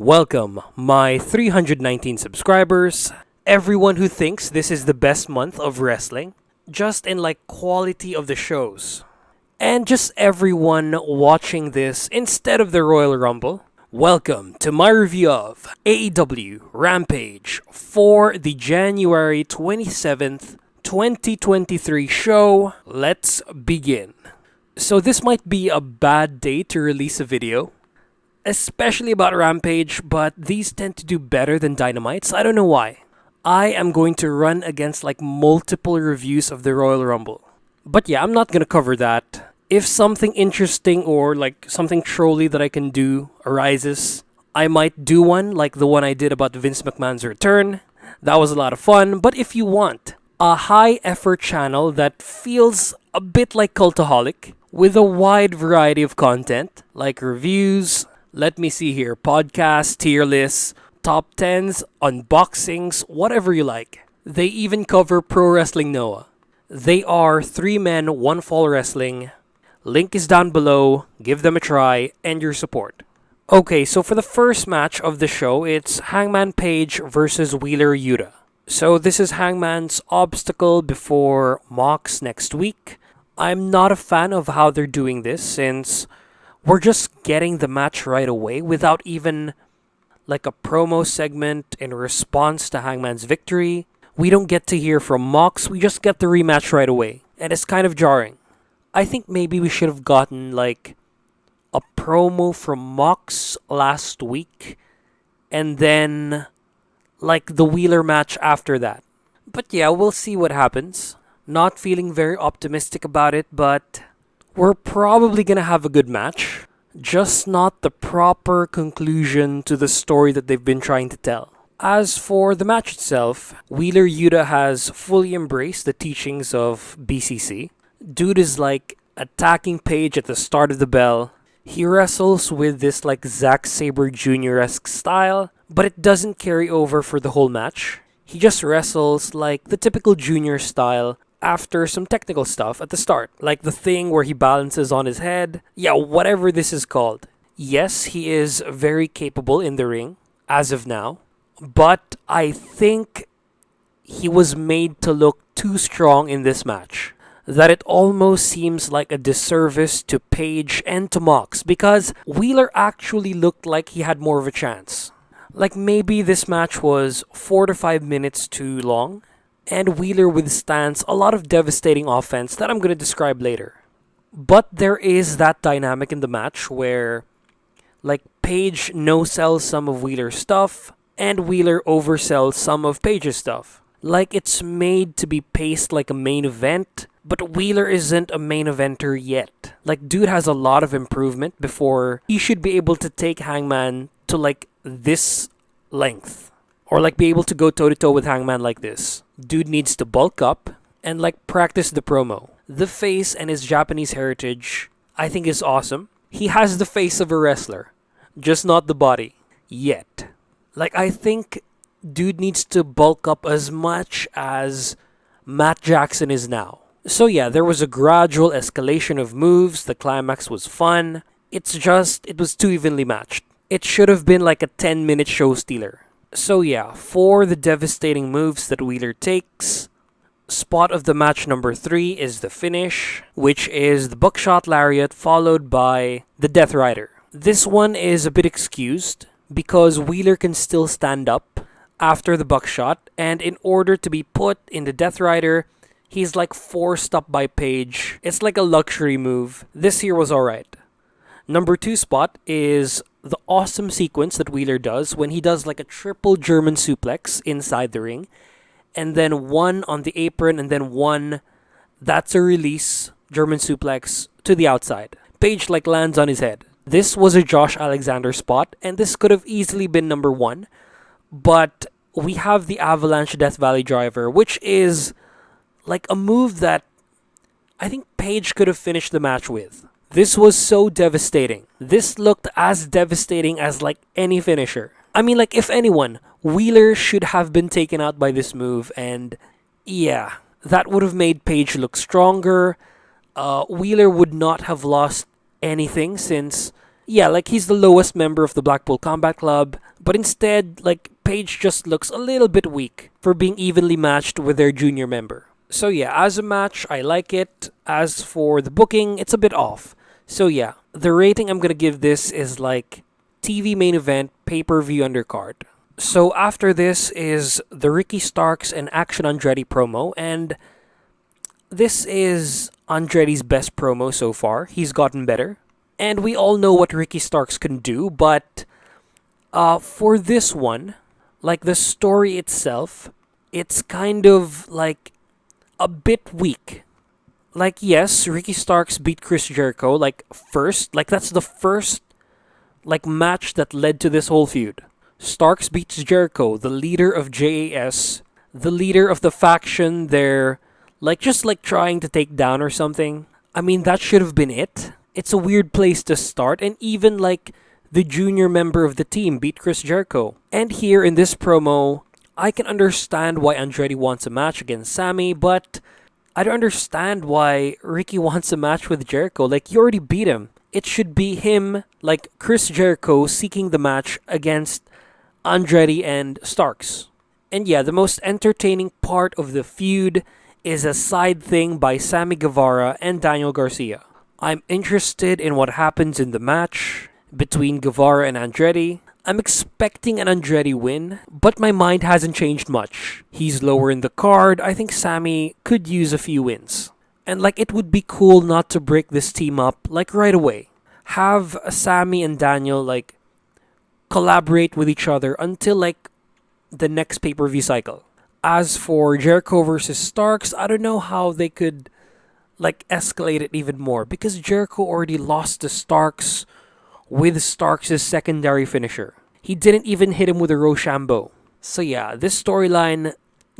Welcome, my 319 subscribers, everyone who thinks this is the best month of wrestling, just in quality of the shows, and just everyone watching this instead of the Royal Rumble. Welcome to my review of AEW Rampage for the January 27th, 2023 show. Let's begin. So this might be a bad day to release a video, especially about Rampage, but these tend to do better than Dynamites. I don't know why. I am going to run against multiple reviews of the Royal Rumble. But yeah, I'm not gonna cover that. If something interesting or something trolly that I can do arises, I might do one like the one I did about Vince McMahon's return. That was a lot of fun. But if you want a high effort channel that feels a bit like Cultaholic, with a wide variety of content, like reviews, let me see here, podcasts, tier lists, top 10s, unboxings, whatever you like. They even cover Pro Wrestling Noah. They are 3 Men, 1 Fall Wrestling. Link is down below. Give them a try and your support. Okay, so for the first match of the show, it's Hangman Page versus Wheeler Yuta. So this is Hangman's obstacle before Mox next week. I'm not a fan of how they're doing this, since we're just getting the match right away without even a promo segment in response to Hangman's victory. We don't get to hear from Mox, we just get the rematch right away. And it's kind of jarring. I think maybe we should have gotten a promo from Mox last week and then the Wheeler match after that. But yeah, we'll see what happens. Not feeling very optimistic about it, but we're probably gonna have a good match, just not the proper conclusion to the story that they've been trying to tell. As for the match itself, Wheeler Yuta has fully embraced the teachings of BCC. Dude is attacking Page at the start of the bell. He wrestles with this Zack Sabre Jr.-esque style, but it doesn't carry over for the whole match. He just wrestles the typical Junior style, after some technical stuff at the start, like the thing where he balances on his head. Yeah, whatever this is called. Yes, he is very capable in the ring, as of now, but I think he was made to look too strong in this match, that it almost seems like a disservice to Page and to Mox, because Wheeler actually looked like he had more of a chance. Maybe this match was 4 to 5 minutes too long, and Wheeler withstands a lot of devastating offense that I'm going to describe later. But there is that dynamic in the match where Page no-sells some of Wheeler's stuff and Wheeler oversells some of Page's stuff. It's made to be paced like a main event, but Wheeler isn't a main eventer yet. Dude has a lot of improvement before he should be able to take Hangman to this length. Or be able to go toe-to-toe with Hangman like this. Dude needs to bulk up and practice the promo. The face and his Japanese heritage, I think, is awesome. He has the face of a wrestler, just not the body. Yet. I think dude needs to bulk up as much as Matt Jackson is now. So yeah, there was a gradual escalation of moves. The climax was fun. It was too evenly matched. It should have been a 10-minute show stealer. So yeah, for the devastating moves that Wheeler takes, spot of the match number 3 is the finish, which is the buckshot lariat followed by the Death Rider. This one is a bit excused because Wheeler can still stand up after the buckshot, and in order to be put in the Death Rider, he's forced up by Page. It's a luxury move. This here was alright. Number 2 spot is the awesome sequence that Wheeler does when he does a triple German suplex inside the ring, and then one on the apron, and then one that's a release German suplex to the outside. Page lands on his head. This was a Josh Alexander spot, and this could have easily been number 1, but we have the Avalanche Death Valley Driver, which is a move that I think Page could have finished the match with. This was so devastating. This looked as devastating as any finisher. I mean, if anyone, Wheeler should have been taken out by this move, and yeah, that would have made Page look stronger. Wheeler would not have lost anything since Yeah, like he's the lowest member of the Blackpool Combat Club, but instead, like Paige just looks a little bit weak for being evenly matched with their junior member. So yeah, as a match, I like it. As for the booking, it's a bit off. So yeah, the rating I'm gonna give this is like TV main event pay-per-view undercard. So after this is the Ricky Starks and Action Andretti promo, and this is Andretti's best promo so far. He's gotten better. And we all know what Ricky Starks can do, but for this one, like the story itself, it's kind of like a bit weak. Like, yes, Ricky Starks beat Chris Jericho, like, first. Like, that's the first, like, match that led to this whole feud. Starks beats Jericho, the leader of JAS, the leader of the faction they're, like, just, like, trying to take down or something. I mean, that should have been it. It's a weird place to start, and even, like, the junior member of the team beat Chris Jericho. And here in this promo, I can understand why Andretti wants a match against Sammy, but I don't understand why Ricky wants a match with Jericho. Like, you already beat him. It should be him, like Chris Jericho, seeking the match against Andretti and Starks. And yeah, the most entertaining part of the feud is a side thing by Sammy Guevara and Daniel Garcia. I'm interested in what happens in the match between Guevara and Andretti. I'm expecting an Andretti win, but my mind hasn't changed much. He's lower in the card. I think Sammy could use a few wins. And like, it would be cool not to break this team up like right away. Have Sammy and Daniel like collaborate with each other until like the next pay-per-view cycle. As for Jericho versus Starks, I don't know how they could like escalate it even more, because Jericho already lost to Starks with Starks' secondary finisher. He didn't even hit him with a Rochambeau. So yeah, this storyline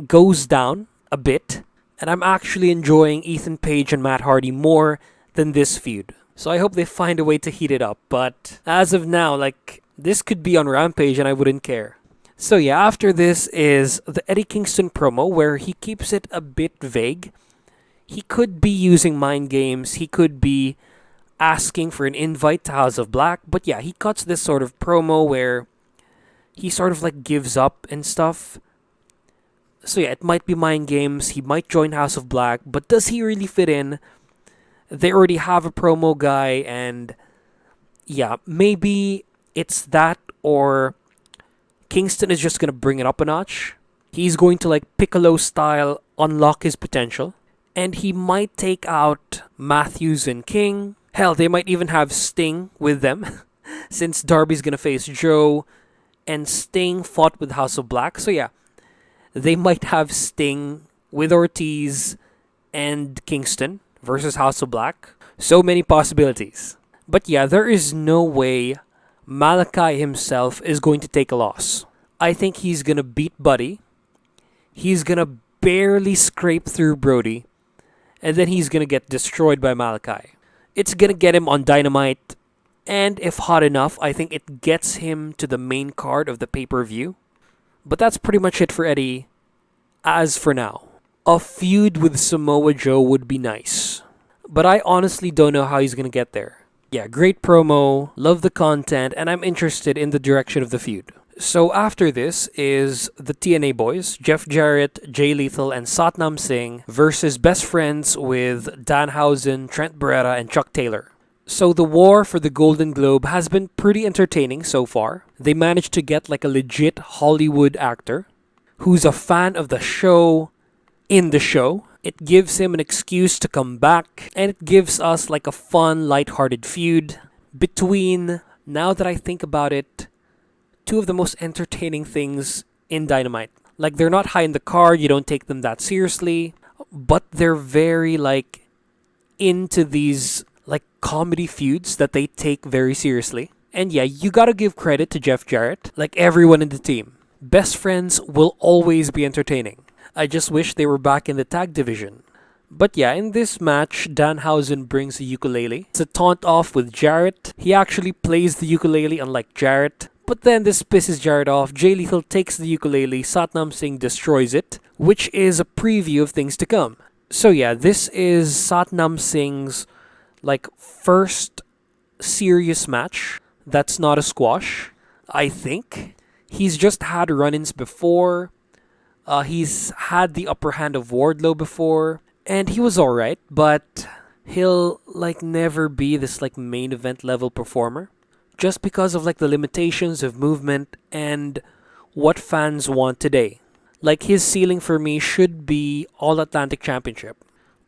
goes down a bit, and I'm actually enjoying Ethan Page and Matt Hardy more than this feud. So I hope they find a way to heat it up, but as of now, like, this could be on Rampage and I wouldn't care. So yeah, after this is the Eddie Kingston promo where he keeps it a bit vague. He could be using mind games, he could be asking for an invite to House of Black, but yeah, he cuts this sort of promo where he sort of like gives up and stuff. So yeah, it might be mind games, he might join House of Black, but does he really fit in? They already have a promo guy, and yeah, maybe it's that, or Kingston is just gonna bring it up a notch. He's going to like Piccolo style unlock his potential, and he might take out Matthews and King. Hell, they might even have Sting with them, since Darby's gonna face Joe, and Sting fought with House of Black. So yeah, they might have Sting with Ortiz and Kingston versus House of Black. So many possibilities. But yeah, there is no way Malachi himself is going to take a loss. I think he's gonna beat Buddy. He's gonna barely scrape through Brody, and then he's gonna get destroyed by Malachi. It's gonna get him on Dynamite, and if hot enough, I think it gets him to the main card of the pay-per-view. But that's pretty much it for Eddie, as for now. A feud with Samoa Joe would be nice, but I honestly don't know how he's gonna get there. Yeah, great promo, love the content, and I'm interested in the direction of the feud. So after this is the TNA boys, Jeff Jarrett, Jay Lethal, and Satnam Singh versus Best Friends with Danhausen, Trent Beretta, and Chuck Taylor. So the war for the Golden Globe has been pretty entertaining so far. They managed to get like a legit Hollywood actor who's a fan of the show in the show. It gives him an excuse to come back, and it gives us like a fun, lighthearted feud between, now that I think about it, two of the most entertaining things in Dynamite. Like, they're not high in the card, you don't take them that seriously, but they're very like into these like comedy feuds that they take very seriously. And yeah, you gotta give credit to Jeff Jarrett, like everyone in the team. Best Friends will always be entertaining. I just wish they were back in the tag division. But yeah, in this match, Danhausen brings a ukulele. It's a taunt off with Jarrett. He actually plays the ukulele unlike Jarrett. But then this pisses Jarrett off. Jay Lethal takes the ukulele, Satnam Singh destroys it, which is a preview of things to come. So yeah, this is Satnam Singh's like first serious match that's not a squash, I think. He's just had run-ins before. He's had the upper hand of Wardlow before, and he was alright, but he'll like never be this like main event level performer just because of like the limitations of movement and what fans want today. Like his ceiling for me should be All Atlantic Championship,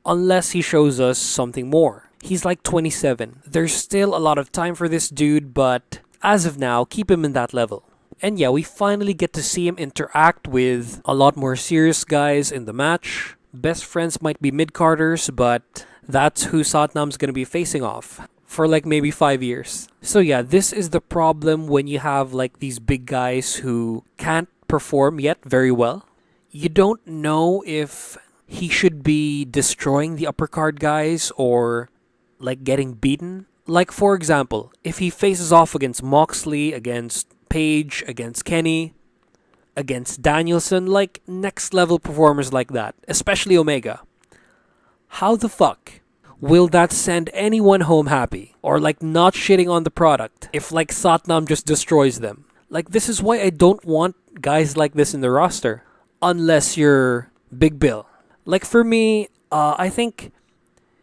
unless he shows us something more. He's like 27. There's still a lot of time for this dude, but as of now, keep him in that level. And yeah, we finally get to see him interact with a lot more serious guys in the match. Best friends might be mid-carders, but that's who Satnam's gonna be facing off for like maybe 5 years. So yeah, this is the problem when you have like these big guys who can't perform yet very well. You don't know if he should be destroying the upper card guys or like getting beaten. Like for example, if he faces off against Moxley, against Page, against Kenny, against Danielson, like next level performers like that, especially Omega, how the fuck will that send anyone home happy or like not shitting on the product if like Satnam just destroys them? Like this is why I don't want guys like this in the roster unless you're Big Bill. Like for me, I think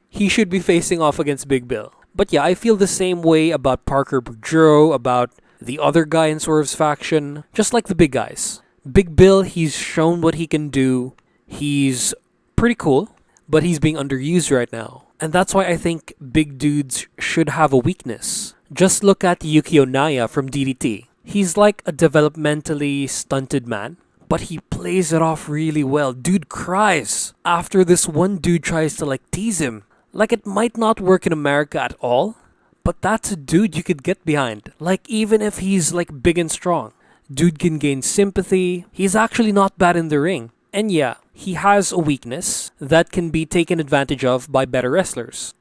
he should be facing off against Big Bill. But yeah, I feel the same way about Parker Boudreaux, about the other guy in Swerve's faction, just like the big guys. Big Bill, he's shown what he can do. He's pretty cool, but he's being underused right now. And that's why I think big dudes should have a weakness. Just look at Yuki Onaya from DDT. He's like a developmentally stunted man, but he plays it off really well. Dude cries after this one dude tries to like tease him. Like it might not work in America at all, but that's a dude you could get behind. Like even if he's like big and strong, dude can gain sympathy. He's actually not bad in the ring. And yeah, he has a weakness that can be taken advantage of by better wrestlers.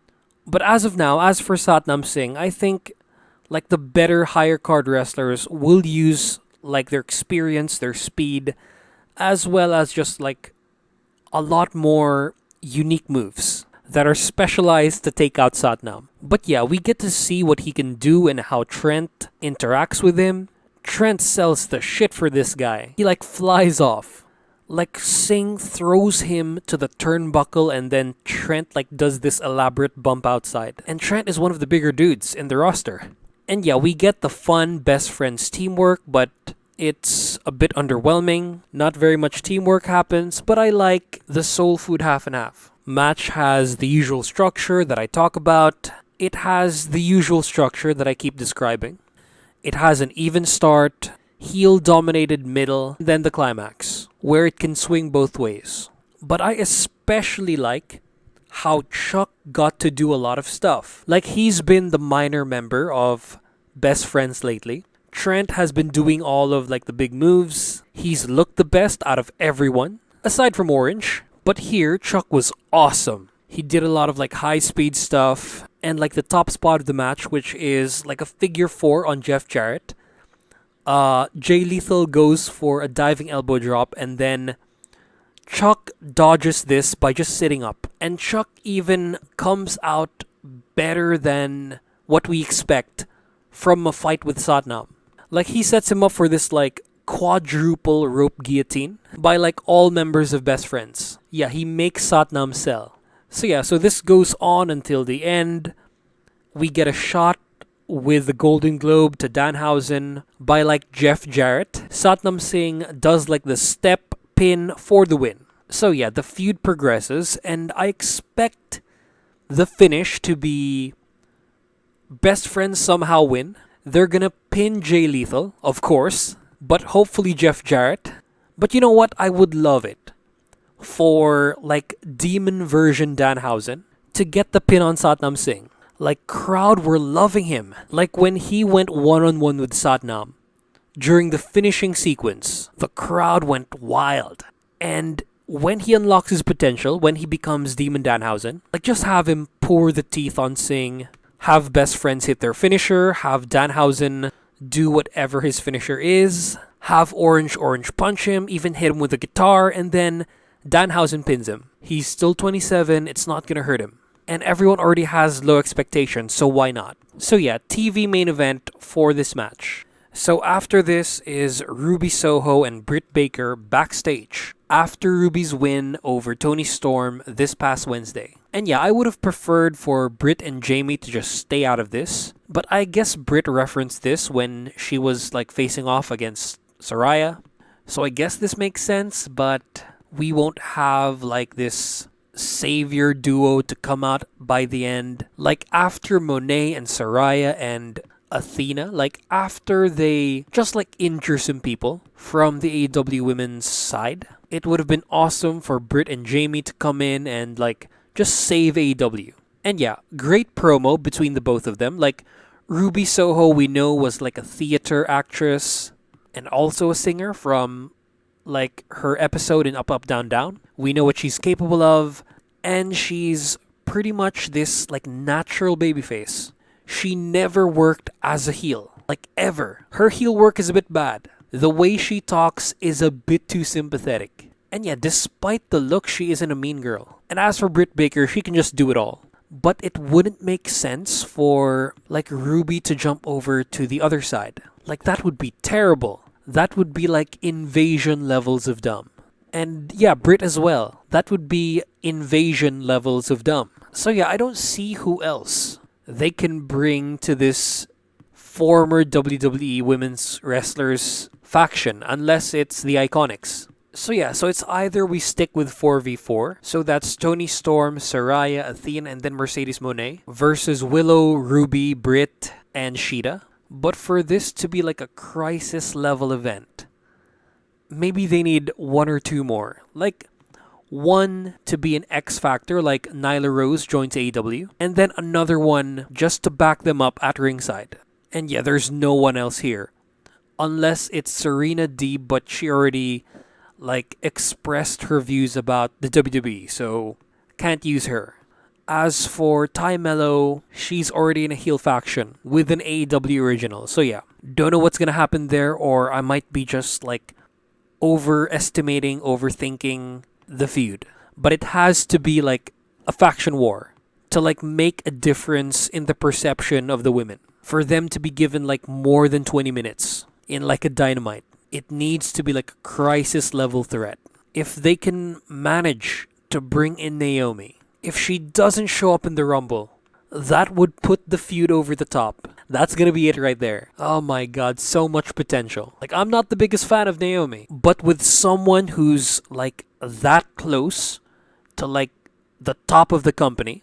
But as of now, as for Satnam Singh, I think like the better higher card wrestlers will use like their experience, their speed, as well as just like a lot more unique moves that are specialized to take out Satnam. But yeah, we get to see what he can do and how Trent interacts with him. Trent sells the shit for this guy. He like flies off. Like Singh throws him to the turnbuckle and then Trent like does this elaborate bump outside. And Trent is one of the bigger dudes in the roster. And yeah, we get the fun best friends teamwork, but it's a bit underwhelming. Not very much teamwork happens, but I like the soul food half and half. Match has the usual structure that I talk about. It has the usual structure that I keep describing. It has an even start, heel-dominated middle, then the climax, where it can swing both ways. But I especially like how Chuck got to do a lot of stuff. Like he's been the minor member of Best Friends lately. Trent has been doing all of like the big moves. He's looked the best out of everyone, aside from Orange. But here, Chuck was awesome. He did a lot of like high-speed stuff. And like the top spot of the match, which is like a figure 4 on Jeff Jarrett. Jay Lethal goes for a diving elbow drop and then Chuck dodges this by just sitting up. And Chuck even comes out better than what we expect from a fight with Satnam. Like he sets him up for this like quadruple rope guillotine by like all members of Best Friends. Yeah, he makes Satnam sell. So yeah, so this goes on until the end. We get a shot with the Golden Globe to Danhausen by like Jeff Jarrett. Satnam Singh does like the step pin for the win. So yeah, the feud progresses and I expect the finish to be Best Friends somehow win. They're gonna pin Jay Lethal, of course, but hopefully Jeff Jarrett. But you know what? I would love it for like demon version Danhausen to get the pin on Satnam Singh. Like crowd were loving him. Like when he went one-on-one with Satnam during the finishing sequence, the crowd went wild. And when he unlocks his potential, when he becomes Demon Danhausen, like just have him pour the teeth on Singh, have Best Friends hit their finisher, have Danhausen do whatever his finisher is, have Orange punch him, even hit him with a guitar, and then Danhausen pins him. He's still 27, it's not gonna hurt him. And everyone already has low expectations, so why not? So yeah, TV main event for this match. So after this is Ruby Soho and Britt Baker backstage after Ruby's win over Toni Storm this past Wednesday. And yeah, I would have preferred for Britt and Jamie to just stay out of this, but I guess Britt referenced this when she was like facing off against Saraya. So I guess this makes sense, but we won't have like this savior duo to come out by the end. Like after Monet and Saraya and Athena, like after they just like injure some people from the AEW women's side, it would have been awesome for Britt and Jamie to come in and like just save AEW. And yeah, great promo between the both of them. Like Ruby Soho, we know, was like a theater actress and also a singer from like her episode in Up Up Down Down. We know what she's capable of, and she's pretty much this like natural babyface. She never worked as a heel, like ever. Her heel work is a bit bad. The way she talks is a bit too sympathetic. And yeah, despite the look, she isn't a mean girl. And as for Britt Baker, she can just do it all. But it wouldn't make sense for like Ruby to jump over to the other side. Like that would be terrible. That would be like invasion levels of dumb. And yeah, Britt as well. That would be invasion levels of dumb. So yeah, I don't see who else they can bring to this former WWE women's wrestlers faction unless it's the Iconics. So yeah, so it's either we stick with 4v4, so that's Toni Storm, Saraya, Athena, and then Mercedes Moné versus Willow, Ruby, Britt, and Shida. But for this to be like a crisis level event, maybe they need one or two more. Like one to be an X factor, like Nyla Rose joins AEW, and then another one just to back them up at ringside. And yeah, there's no one else here. Unless it's Serena Deeb, but she already like expressed her views about the WWE, so can't use her. As for Ty Mello, she's already in a heel faction with an AEW original. So yeah, don't know what's gonna happen there, or I might be just like overthinking the feud. But it has to be like a faction war to like make a difference in the perception of the women. For them to be given like more than 20 minutes in like a Dynamite, it needs to be like a crisis level threat. If they can manage to bring in Naomi, if she doesn't show up in the Rumble, that would put the feud over the top. That's gonna be it right there. Oh my god, so much potential. Like, I'm not the biggest fan of Naomi, but with someone who's like that close to like the top of the company,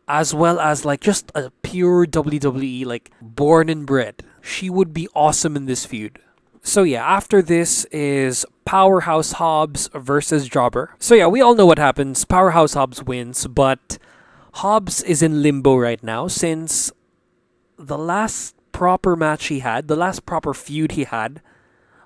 as well as like just a pure WWE, like born and bred, she would be awesome in this feud. So yeah, after this is Powerhouse Hobbs versus Jobber. So yeah, we all know what happens. Powerhouse Hobbs wins, but Hobbs is in limbo right now since the last proper match he had, the last proper feud he had,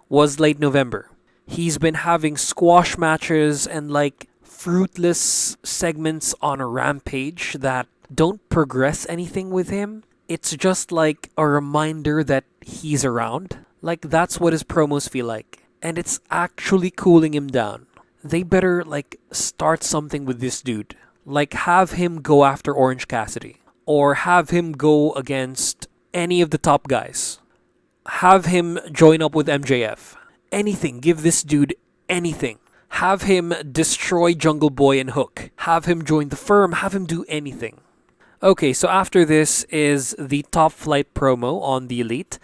was late November. He's been having squash matches and like fruitless segments on a Rampage that don't progress anything with him. It's just like a reminder that he's around. Like, that's what his promos feel like. And it's actually cooling him down. They better, like, start something with this dude. Like, have him go after Orange Cassidy. Or have him go against any of the top guys. Have him join up with MJF. Anything. Give this dude anything. Have him destroy Jungle Boy and Hook. Have him join the Firm. Have him do anything. Okay, so after this is the Top Flight promo on the Elite.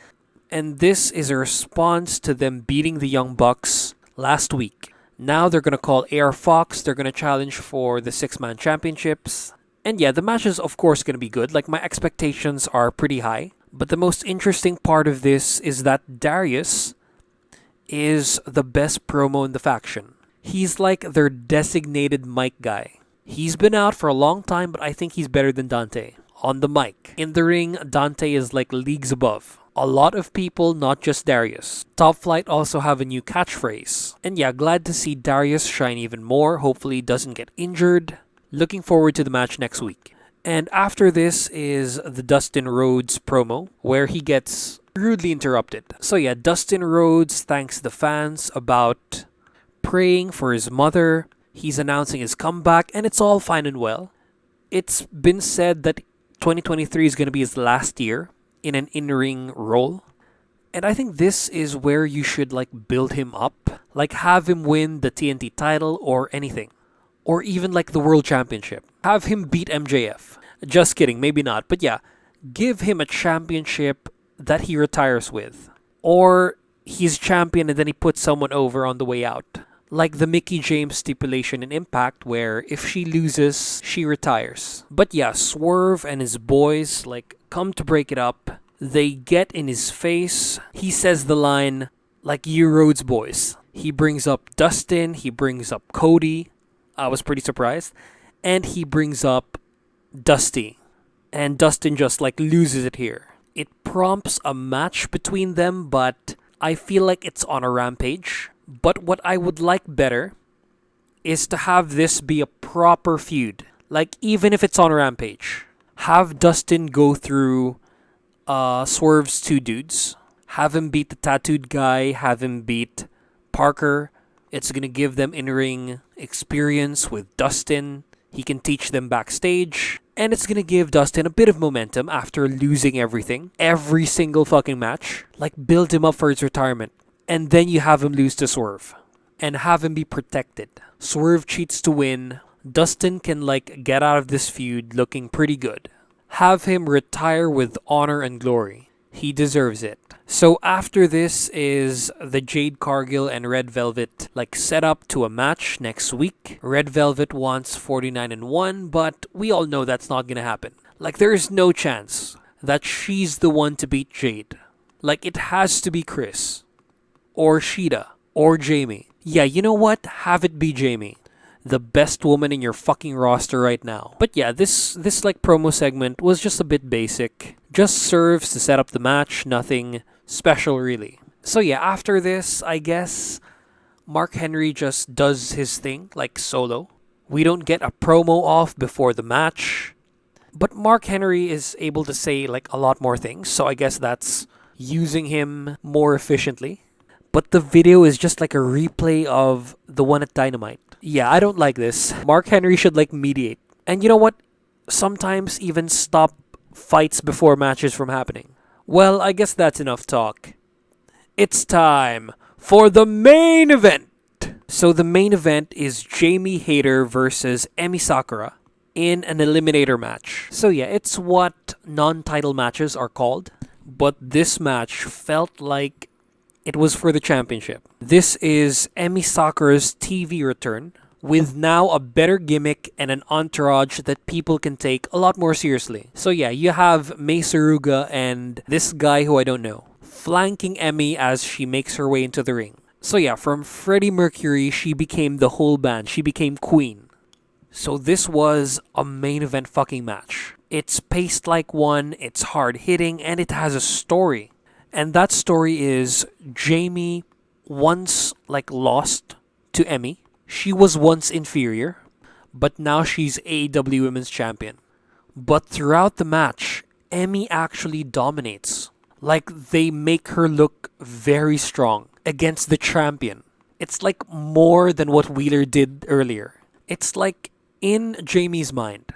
And this is a response to them beating the Young Bucks last week. Now they're going to call AR Fox. They're going to challenge for the 6-man championships. And yeah, the match is of course going to be good. Like, my expectations are pretty high. But the most interesting part of this is that Darius is the best promo in the faction. He's like their designated mic guy. He's been out for a long time, but I think he's better than Dante on the mic. In the ring, Dante is like leagues above. A lot of people, not just Darius. Top Flight also have a new catchphrase. And yeah, glad to see Darius shine even more. Hopefully he doesn't get injured. Looking forward to the match next week. And after this is the Dustin Rhodes promo, where he gets rudely interrupted. So yeah, Dustin Rhodes thanks the fans about praying for his mother. He's announcing his comeback, and it's all fine and well. It's been said that 2023 is going to be his last year in an in-ring role. And I think this is where you should like build him up. Like have him win the TNT title or anything. Or even like the World Championship. Have him beat MJF. Just kidding, maybe not. But yeah, give him a championship that he retires with. Or he's champion and then he puts someone over on the way out. Like the Mickie James stipulation in Impact where if she loses, she retires. But yeah, Swerve and his boys like come to break it up. They get in his face. He says the line, like, you Rhodes boys. He brings up Dustin. He brings up Cody. I was pretty surprised. And he brings up Dusty. And Dustin just, like, loses it here. It prompts a match between them, but I feel like it's on a Rampage. But what I would like better is to have this be a proper feud. Like, even if it's on a Rampage. Have Dustin go through Swerve's two dudes. Have him beat the tattooed guy. Have him beat Parker. It's going to give them in-ring experience with Dustin. He can teach them backstage. And it's going to give Dustin a bit of momentum after losing everything. Every single fucking match. Like, build him up for his retirement. And then you have him lose to Swerve. And have him be protected. Swerve cheats to win. Dustin can, like, get out of this feud looking pretty good. Have him retire with honor and glory. He deserves it. So after this is the Jade, Cargill, and Red Velvet like set up to a match next week. Red Velvet wants 49-1, but we all know that's not gonna happen. Like there is no chance that she's the one to beat Jade. Like it has to be Chris. Or Sheeta. Or Jamie. Yeah, you know what? Have it be Jamie. The best woman in your fucking roster right now. But yeah, this like promo segment was just a bit basic. Just serves to set up the match, nothing special really. So yeah, after this, I guess Mark Henry just does his thing like solo. We don't get a promo off before the match. But Mark Henry is able to say like a lot more things, so I guess that's using him more efficiently. But the video is just like a replay of the one at Dynamite. Yeah, I don't like this. Mark Henry should like mediate. And you know what? Sometimes even stop fights before matches from happening. Well, I guess that's enough talk. It's time for the main event. So the main event is Jamie Hayter versus Emi Sakura in an Eliminator match. So yeah, it's what non-title matches are called. But this match felt like it was for the championship. This is Emi Sakura's TV return with now a better gimmick and an entourage that people can take a lot more seriously. So yeah, you have Mei Suruga and this guy who I don't know, flanking Emi as she makes her way into the ring. So yeah, from Freddie Mercury, she became the whole band. She became queen. So this was a main event fucking match. It's paced like one, it's hard hitting, and it has a story. And that story is Jamie once like lost to Emi. She was once inferior, but now she's AEW Women's Champion. But throughout the match, Emi actually dominates. Like they make her look very strong against the champion. It's like more than what Wheeler did earlier. It's like in Jamie's mind,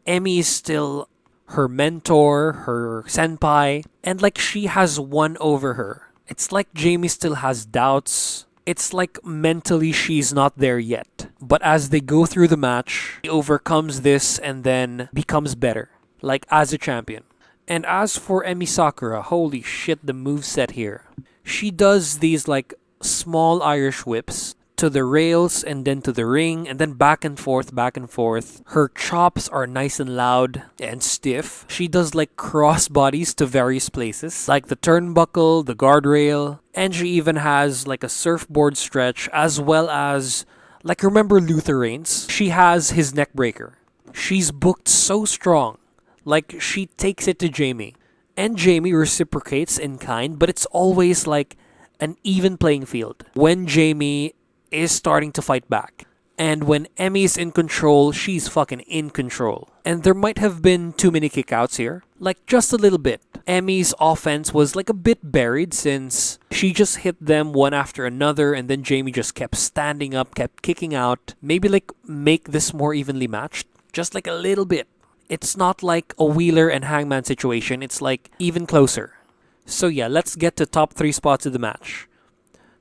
Emi is still her mentor, her senpai, and like she has won over her. It's like Jamie still has doubts. It's like mentally she's not there yet. But as they go through the match, she overcomes this and then becomes better, like as a champion. And as for Emi Sakura, holy shit, the moveset here. She does these like small Irish whips to the rails and then to the ring and then back and forth, back and forth. Her chops are nice and loud and stiff. She does like cross bodies to various places, like the turnbuckle, the guardrail, and she even has like a surfboard stretch as well as, like remember Luther Reigns? She has his neck breaker. She's booked so strong. Like she takes it to Jamie. And Jamie reciprocates in kind, but it's always like an even playing field. When Jamie is starting to fight back. And when Emi's in control, she's fucking in control. And there might have been too many kickouts here. Like just a little bit. Emi's offense was like a bit buried since she just hit them one after another and then Jamie just kept standing up, kept kicking out. Maybe like make this more evenly matched. Just like a little bit. It's not like a Wheeler and Hangman situation, it's like even closer. So yeah, let's get to top 3 spots of the match.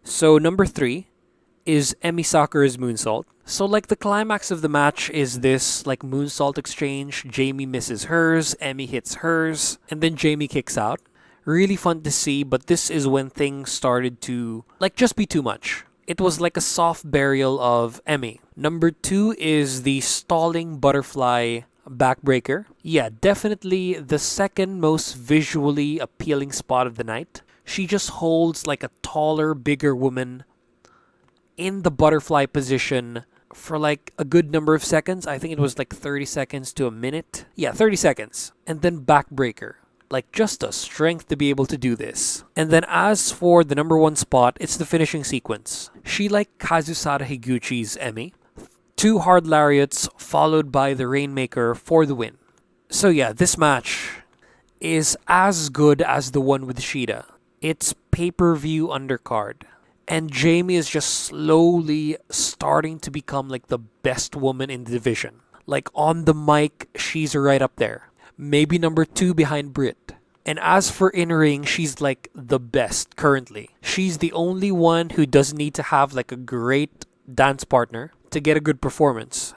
So number 3 is Emi Sakura's moonsault. So like the climax of the match is this like moonsault exchange. Jamie misses hers, Emi hits hers, and then Jamie kicks out. Really fun to see, but this is when things started to like just be too much. It was like a soft burial of Emi. Number 2 is the stalling butterfly backbreaker. Yeah, definitely the second most visually appealing spot of the night. She just holds like a taller, bigger woman in the butterfly position for like a good number of seconds. I think it was like 30 seconds to a minute. Yeah, 30 seconds. And then backbreaker. Like just a strength to be able to do this. And then as for the number 1 spot, it's the finishing sequence. She like Kazusada Higuchi's Emi. 2 hard lariats followed by the Rainmaker for the win. So yeah, this match is as good as the one with Shida. It's pay-per-view undercard. And Jamie is just slowly starting to become like the best woman in the division. Like on the mic, she's right up there. Maybe number 2 behind Brit. And as for in-ring, she's like the best currently. She's the only one who doesn't need to have like a great dance partner to get a good performance.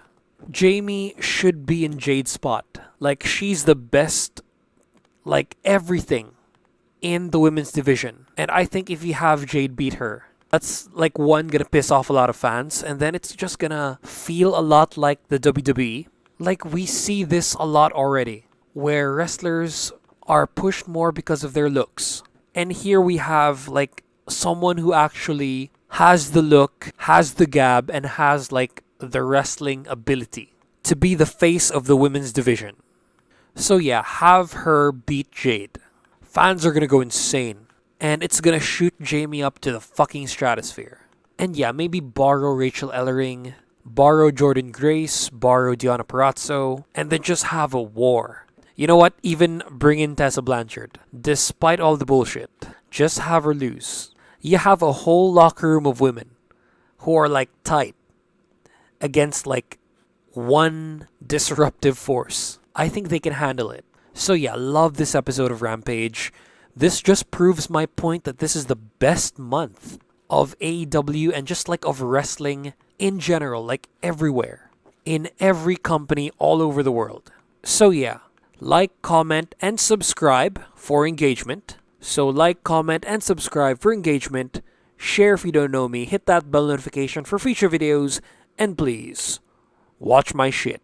Jamie should be in Jade's spot. Like she's the best, like everything in the women's division. And I think if you have Jade beat her, that's like one gonna piss off a lot of fans, and then it's just gonna feel a lot like the WWE. Like we see this a lot already, where wrestlers are pushed more because of their looks. And here we have like someone who actually has the look, has the gab, and has like the wrestling ability to be the face of the women's division. So yeah, have her beat Jade. Fans are gonna go insane. And it's gonna shoot Jamie up to the fucking stratosphere. And yeah, maybe borrow Rachel Ellering, borrow Jordan Grace, borrow Deonna Purrazzo, and then just have a war. You know what? Even bring in Tessa Blanchard. Despite all the bullshit, just have her lose. You have a whole locker room of women who are like tight against like one disruptive force. I think they can handle it. So yeah, love this episode of Rampage. This just proves my point that this is the best month of AEW and just like of wrestling in general, like everywhere, in every company all over the world. So yeah, like, comment, and subscribe for engagement. So like, comment, and subscribe for engagement. Share if you don't know me. Hit that bell notification for future videos. And please, watch my shit.